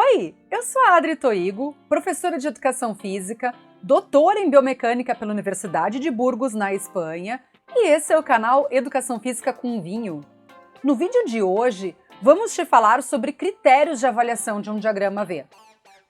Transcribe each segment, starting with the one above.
Oi, eu sou a Adri Toigo, professora de Educação Física, doutora em Biomecânica pela Universidade de Burgos, na Espanha, e esse é o canal Educação Física com Vinho. No vídeo de hoje, vamos te falar sobre critérios de avaliação de um diagrama V.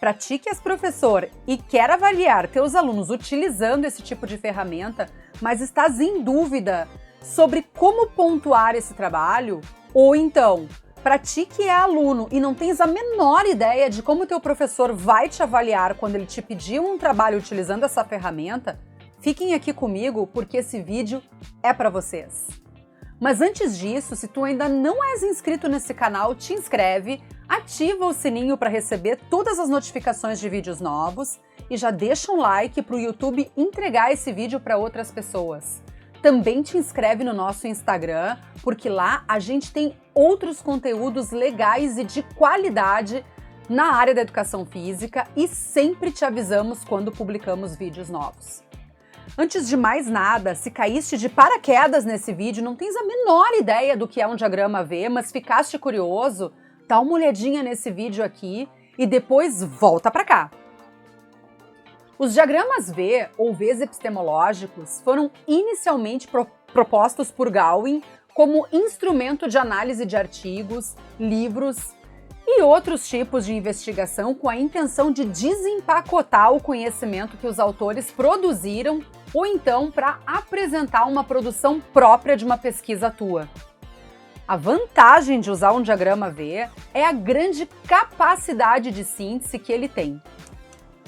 Para ti que és professor e quer avaliar teus alunos utilizando esse tipo de ferramenta, mas estás em dúvida sobre como pontuar esse trabalho, ou então, para ti que é aluno e não tens a menor ideia de como teu professor vai te avaliar quando ele te pedir um trabalho utilizando essa ferramenta, fiquem aqui comigo porque esse vídeo é para vocês. Mas antes disso, se tu ainda não és inscrito nesse canal, te inscreve, ativa o sininho para receber todas as notificações de vídeos novos e já deixa um like para o YouTube entregar esse vídeo para outras pessoas. Também te inscreve no nosso Instagram, porque lá a gente tem outros conteúdos legais e de qualidade na área da educação física e sempre te avisamos quando publicamos vídeos novos. Antes de mais nada, se caíste de paraquedas nesse vídeo, não tens a menor ideia do que é um diagrama V, mas ficaste curioso, dá uma olhadinha nesse vídeo aqui e depois volta para cá. Os diagramas V, ou Vs epistemológicos, foram inicialmente propostos por Galwin como instrumento de análise de artigos, livros e outros tipos de investigação com a intenção de desempacotar o conhecimento que os autores produziram ou então para apresentar uma produção própria de uma pesquisa tua. A vantagem de usar um diagrama V é a grande capacidade de síntese que ele tem.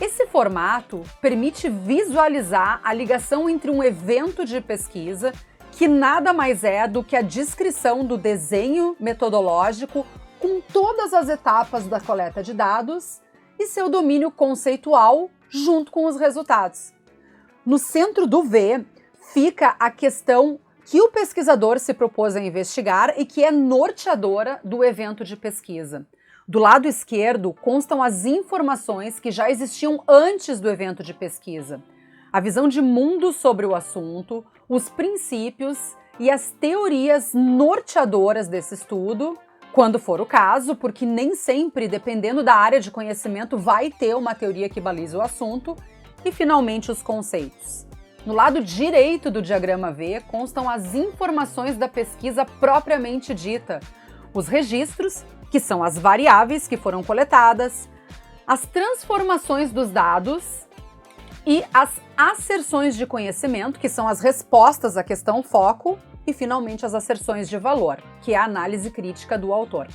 Esse formato permite visualizar a ligação entre um evento de pesquisa, que nada mais é do que a descrição do desenho metodológico com todas as etapas da coleta de dados e seu domínio conceitual junto com os resultados. No centro do V fica a questão que o pesquisador se propôs a investigar e que é norteadora do evento de pesquisa. Do lado esquerdo constam as informações que já existiam antes do evento de pesquisa, a visão de mundo sobre o assunto, os princípios e as teorias norteadoras desse estudo, quando for o caso, porque nem sempre, dependendo da área de conhecimento, vai ter uma teoria que balize o assunto, e finalmente os conceitos. No lado direito do diagrama V constam as informações da pesquisa propriamente dita, os registros, que são as variáveis que foram coletadas, as transformações dos dados e as asserções de conhecimento, que são as respostas à questão foco, e finalmente as asserções de valor, que é a análise crítica do autor.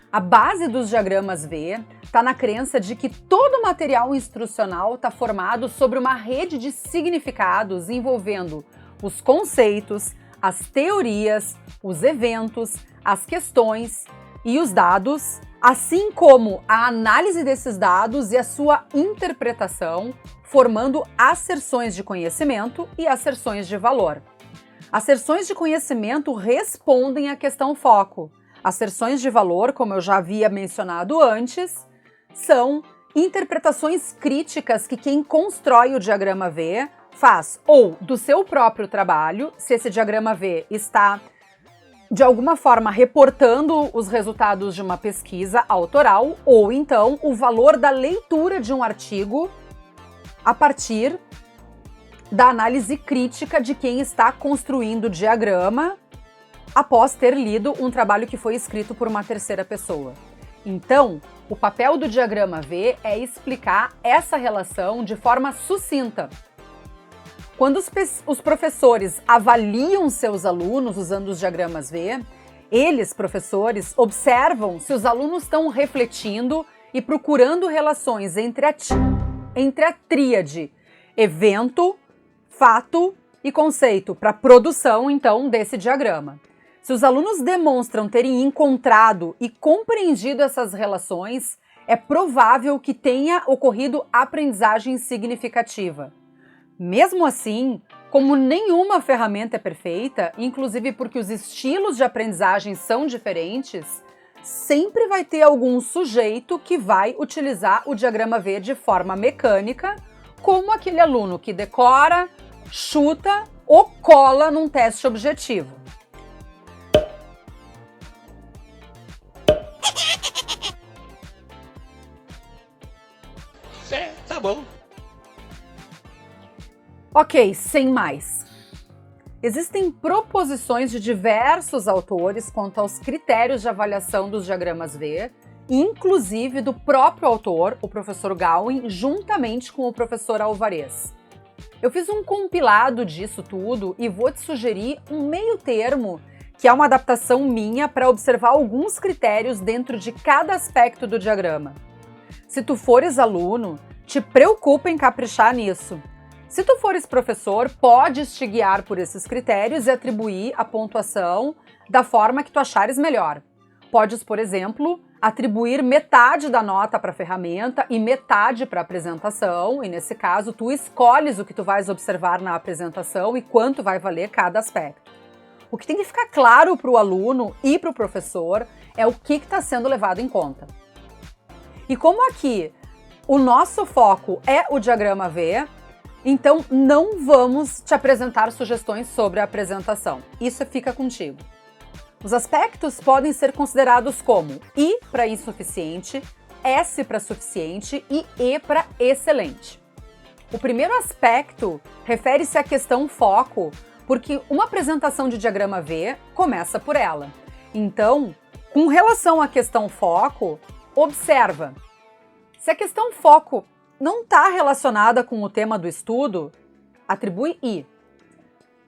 A base dos diagramas V está na crença de que todo material instrucional está formado sobre uma rede de significados envolvendo os conceitos, as teorias, os eventos, as questões e os dados, assim como a análise desses dados e a sua interpretação, formando asserções de conhecimento e asserções de valor. Asserções de conhecimento respondem à questão foco. Asserções de valor, como eu já havia mencionado antes, são interpretações críticas que quem constrói o diagrama V faz ou do seu próprio trabalho, se esse diagrama V está de alguma forma reportando os resultados de uma pesquisa autoral, ou então o valor da leitura de um artigo a partir da análise crítica de quem está construindo o diagrama após ter lido um trabalho que foi escrito por uma terceira pessoa. Então, o papel do diagrama V é explicar essa relação de forma sucinta. Quando os professores avaliam seus alunos usando os diagramas V, eles, professores, observam se os alunos estão refletindo e procurando relações entre a tríade evento, fato e conceito para a produção, então, desse diagrama. Se os alunos demonstram terem encontrado e compreendido essas relações, é provável que tenha ocorrido aprendizagem significativa. Mesmo assim, como nenhuma ferramenta é perfeita, inclusive porque os estilos de aprendizagem são diferentes, sempre vai ter algum sujeito que vai utilizar o diagrama V de forma mecânica, como aquele aluno que decora, chuta ou cola num teste objetivo. bom. Ok, sem mais. Existem proposições de diversos autores quanto aos critérios de avaliação dos diagramas V, inclusive do próprio autor, o professor Gawin, juntamente com o professor Alvarez. Eu fiz um compilado disso tudo e vou te sugerir um meio termo, que é uma adaptação minha para observar alguns critérios dentro de cada aspecto do diagrama. Se tu fores aluno, te preocupa em caprichar nisso. Se tu fores professor, podes te guiar por esses critérios e atribuir a pontuação da forma que tu achares melhor. Podes, por exemplo, atribuir metade da nota para a ferramenta e metade para a apresentação, e nesse caso tu escolhes o que tu vais observar na apresentação e quanto vai valer cada aspecto. O que tem que ficar claro para o aluno e para o professor é o que está sendo levado em conta. E como aqui o nosso foco é o diagrama V, então não vamos te apresentar sugestões sobre a apresentação. Isso fica contigo. Os aspectos podem ser considerados como I para insuficiente, S para suficiente e E para excelente. O primeiro aspecto refere-se à questão foco, porque uma apresentação de diagrama V começa por ela. Então, com relação à questão foco, observa. Se a questão foco não está relacionada com o tema do estudo, atribui I.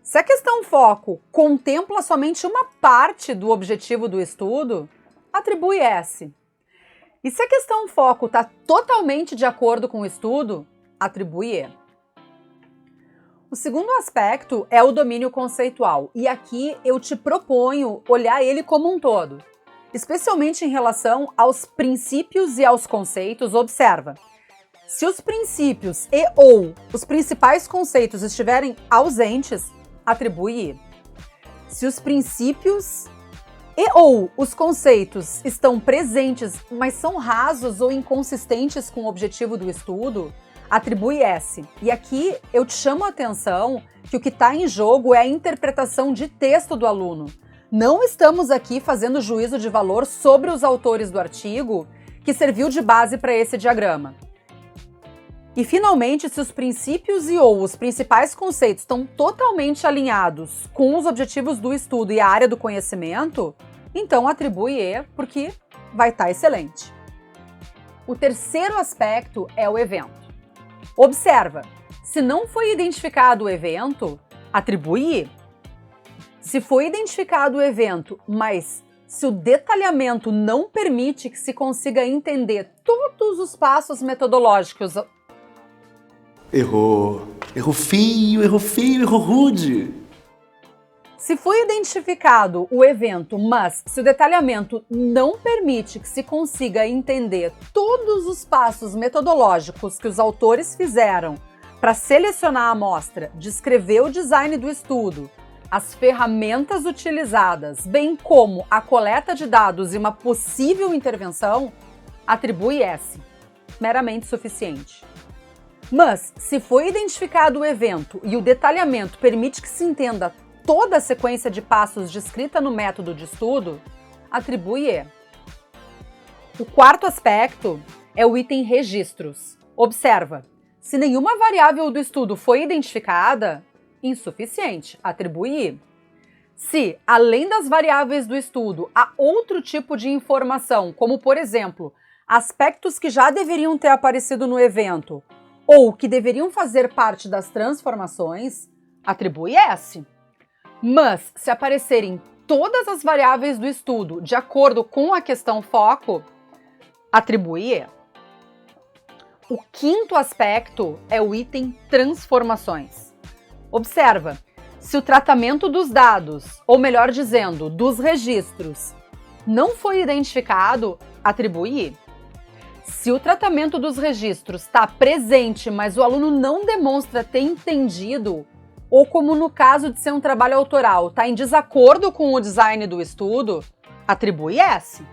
Se a questão foco contempla somente uma parte do objetivo do estudo, atribui S. E se a questão foco está totalmente de acordo com o estudo, atribui E. O segundo aspecto é o domínio conceitual, e aqui eu te proponho olhar ele como um todo. Especialmente em relação aos princípios e aos conceitos, observa. Se os princípios e ou os principais conceitos estiverem ausentes, atribui I. Se os princípios e ou os conceitos estão presentes, mas são rasos ou inconsistentes com o objetivo do estudo, atribui S. E aqui eu te chamo a atenção que o que está em jogo é a interpretação de texto do aluno. Não estamos aqui fazendo juízo de valor sobre os autores do artigo que serviu de base para esse diagrama. E, finalmente, se os princípios e ou os principais conceitos estão totalmente alinhados com os objetivos do estudo e a área do conhecimento, então atribui E, porque vai estar excelente. O terceiro aspecto é o evento. Observa, se não foi identificado o evento, atribui I. Se foi identificado o evento, mas se o detalhamento não permite que se consiga entender todos os passos metodológicos... Errou feio, errou rude. Se foi identificado o evento, mas se o detalhamento não permite que se consiga entender todos os passos metodológicos que os autores fizeram para selecionar a amostra, descrever o design do estudo, as ferramentas utilizadas, bem como a coleta de dados e uma possível intervenção, atribui S, meramente suficiente. Mas, se foi identificado o evento e o detalhamento permite que se entenda toda a sequência de passos descrita no método de estudo, atribui E. O quarto aspecto é o item registros. Observa, se nenhuma variável do estudo foi identificada, insuficiente, atribui I. Se, além das variáveis do estudo, há outro tipo de informação, como, por exemplo, aspectos que já deveriam ter aparecido no evento, ou que deveriam fazer parte das transformações, atribui S. Mas, se aparecerem todas as variáveis do estudo de acordo com a questão foco, atribui E. O quinto aspecto é o item transformações. Observa, se o tratamento dos dados, ou melhor dizendo, dos registros, não foi identificado, atribui I. Se o tratamento dos registros está presente, mas o aluno não demonstra ter entendido, ou como no caso de ser um trabalho autoral, está em desacordo com o design do estudo, atribui S.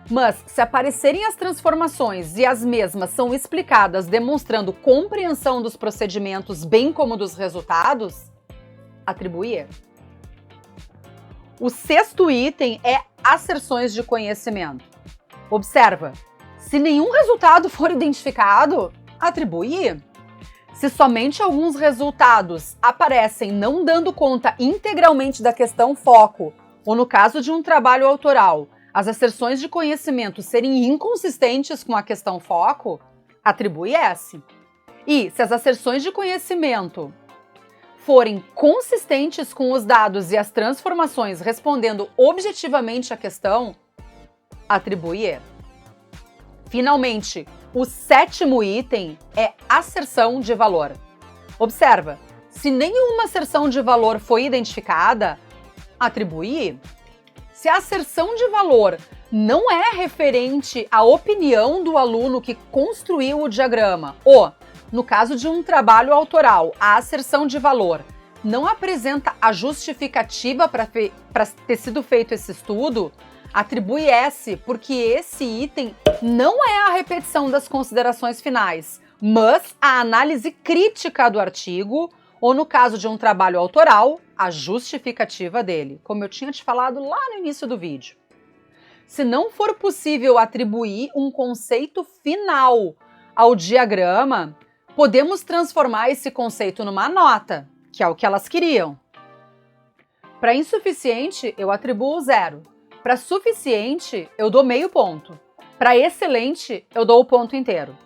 Mas, se aparecerem as transformações e as mesmas são explicadas demonstrando compreensão dos procedimentos bem como dos resultados, atribui E. O sexto item é asserções de conhecimento. Observa, se nenhum resultado for identificado, atribui I. Se somente alguns resultados aparecem não dando conta integralmente da questão foco, ou no caso de um trabalho autoral, as asserções de conhecimento serem inconsistentes com a questão foco, atribui S. E se as asserções de conhecimento forem consistentes com os dados e as transformações respondendo objetivamente à questão, atribui E. Finalmente, o 7º item é asserção de valor. Observa, se nenhuma asserção de valor foi identificada, atribui I. Se a asserção de valor não é referente à opinião do aluno que construiu o diagrama, ou, no caso de um trabalho autoral, a asserção de valor não apresenta a justificativa para ter sido feito esse estudo, atribui S, porque esse item não é a repetição das considerações finais, mas a análise crítica do artigo, ou no caso de um trabalho autoral, a justificativa dele, como eu tinha te falado lá no início do vídeo. Se não for possível atribuir um conceito final ao diagrama, podemos transformar esse conceito numa nota, que é o que elas queriam. Para insuficiente, eu atribuo 0. Para suficiente, eu dou meio ponto. Para excelente, eu dou o ponto inteiro.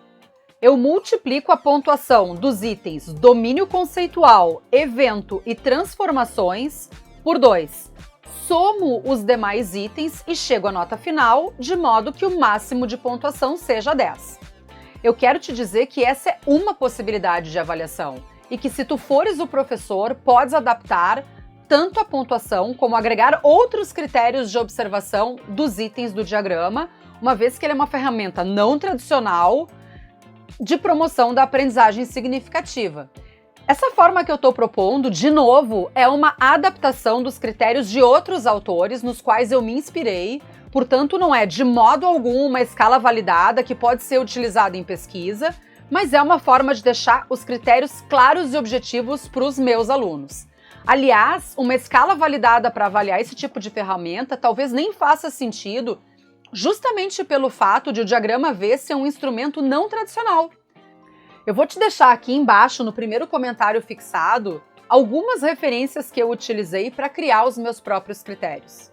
Eu multiplico a pontuação dos itens domínio conceitual, evento e transformações por 2. Somo os demais itens e chego à nota final, de modo que o máximo de pontuação seja 10. Eu quero te dizer que essa é uma possibilidade de avaliação e que, se tu fores o professor, podes adaptar tanto a pontuação como agregar outros critérios de observação dos itens do diagrama, uma vez que ele é uma ferramenta não tradicional de promoção da aprendizagem significativa. Essa forma que eu estou propondo, de novo, é uma adaptação dos critérios de outros autores nos quais eu me inspirei, portanto não é de modo algum uma escala validada que pode ser utilizada em pesquisa, mas é uma forma de deixar os critérios claros e objetivos para os meus alunos. Aliás, uma escala validada para avaliar esse tipo de ferramenta talvez nem faça sentido, justamente pelo fato de o diagrama V ser um instrumento não tradicional. Eu vou te deixar aqui embaixo, no primeiro comentário fixado, algumas referências que eu utilizei para criar os meus próprios critérios.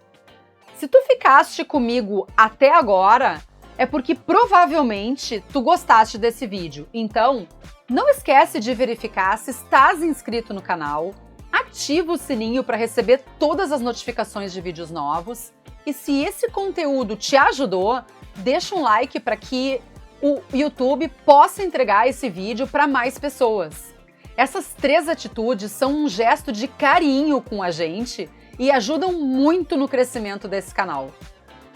Se tu ficaste comigo até agora, é porque provavelmente tu gostaste desse vídeo. Então, não esquece de verificar se estás inscrito no canal, ativa o sininho para receber todas as notificações de vídeos novos. E se esse conteúdo te ajudou, deixa um like para que o YouTube possa entregar esse vídeo para mais pessoas. Essas 3 atitudes são um gesto de carinho com a gente e ajudam muito no crescimento desse canal.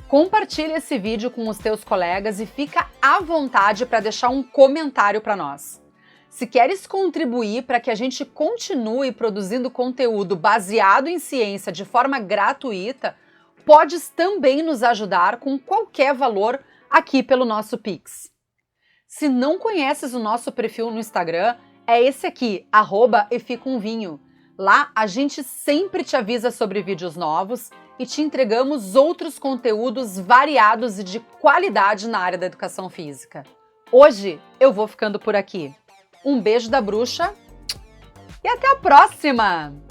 Compartilhe esse vídeo com os teus colegas e fica à vontade para deixar um comentário para nós. Se queres contribuir para que a gente continue produzindo conteúdo baseado em ciência de forma gratuita, podes também nos ajudar com qualquer valor aqui pelo nosso Pix. Se não conheces o nosso perfil no Instagram, é esse aqui, @efcomvinho. Lá a gente sempre te avisa sobre vídeos novos e te entregamos outros conteúdos variados e de qualidade na área da educação física. Hoje eu vou ficando por aqui. Um beijo da bruxa e até a próxima!